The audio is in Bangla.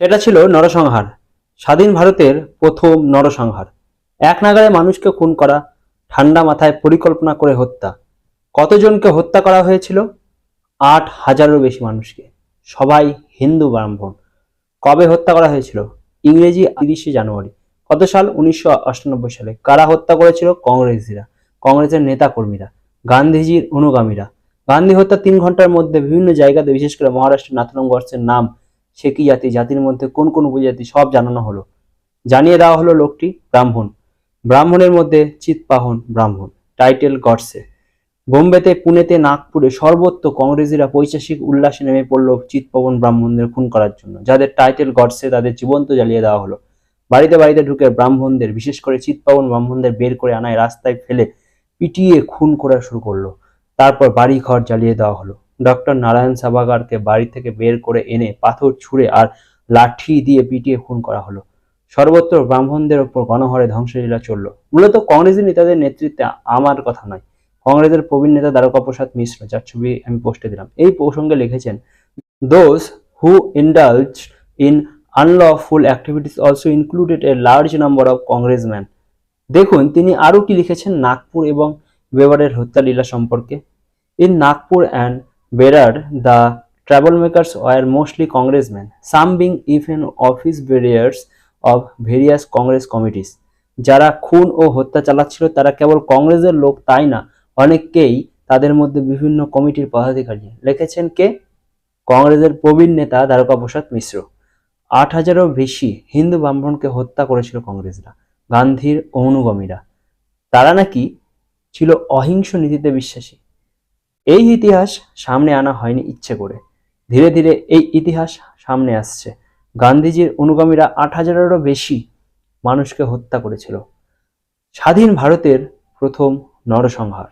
সেটা ছিল নরসংহার। স্বাধীন ভারতের প্রথম নরসংহার। এক নাগাড়ে মানুষকে খুন করা, ঠান্ডা মাথায় পরিকল্পনা করে হত্যা। কতজনকে হত্যা করা হয়েছিল? 8,000-এরও বেশি মানুষকে, সবাই হিন্দু ব্রাহ্মণ। কবে হত্যা করা হয়েছিল? ইংরেজি 30শে জানুয়ারি। কত সাল? 1998 সালে। কারা হত্যা করেছিল? কংগ্রেসীরা, কংগ্রেসের নেতা কর্মীরা, গান্ধীজির অনুগামীরা। গান্ধী হত্যা 3 ঘন্টার মধ্যে বিভিন্ন জায়গাতে, বিশেষ করে মহারাষ্ট্রের নাথুরাম গডসের নাম, সে কি জাতি, জাতির মধ্যে কোন কোন উপজাতি, সব জানানো হলো। জানিয়ে দেওয়া হলো লোকটি ব্রাহ্মণ। ব্রাহ্মণের মধ্যে চিৎপাহন ব্রাহ্মণ, টাইটেল গডসে। বোম্বেতে, পুনেতে, নাগপুরে সর্বত্র কংগ্রেসীরা পৈশাচিক উল্লাসে নেমে পড়ল চিৎপাবন ব্রাহ্মণদের খুন করার জন্য। যাদের টাইটেল গডসে তাদের জীবন্ত জ্বালিয়ে দেওয়া হলো। বাড়িতে বাড়িতে ঢুকে ব্রাহ্মণদের, বিশেষ করে চিৎপাবন ব্রাহ্মণদের বের করে আনায় রাস্তায় ফেলে পিটিয়ে খুন করা শুরু করলো। তারপর বাড়ি ঘর জ্বালিয়ে দেওয়া হলো। ডক্টর নারায়ণ সাভাগারকে বাড়ি থেকে বের করে এনে পাথর ছুঁড়ে আর লাঠি দিয়ে পিটিয়ে খুন করা হলো। সর্বত্র ব্রাহ্মণদের ওপর গণহারে ধ্বংসলীলা চলল। মূলত কংগ্রেসী নেতাদের নেতৃত্বে, আমার কথা নয়, কংগ্রেসের প্রবীণ নেতা দ্বারকা প্রসাদ মিশ্র, যার ছবি আমি পোস্টে দিলাম, এই প্রসঙ্গে লিখেছেন, those who indulge in unlawful activities also included a large number of congressman. দেখুন তিনি আরও কি লিখেছেন নাগপুর এবং বেবারের হত্যালীলা সম্পর্কে। In Nagpur and Berar the troublemakers were mostly congressmen, some being even office bearers of various congress committees. যারা খুন ও হত্যা চালাচ্ছিল তারা কেবল কংগ্রেসের লোক তাই না, অনেককেই তাদের মধ্যে বিভিন্ন কমিটির পদাধিকারী। লিখেছেন কে? কংগ্রেসের প্রবীণ নেতা দ্বারকা প্রসাদ মিশ্র। 8,000-এরও বেশি হিন্দু ব্রাহ্মণকে হত্যা করেছিল কংগ্রেসরা, গান্ধীর অনুগামীরা। তারা নাকি ছিল অহিংস নীতিতে বিশ্বাসী। এই ইতিহাস সামনে আনা হয়নি ইচ্ছে করে, ধীরে ধীরে এই ইতিহাস সামনে আসছে। গান্ধীজির অনুগামীরা 8,000-এরও বেশি মানুষকে হত্যা করেছিল। স্বাধীন ভারতের প্রথম নরসংহার।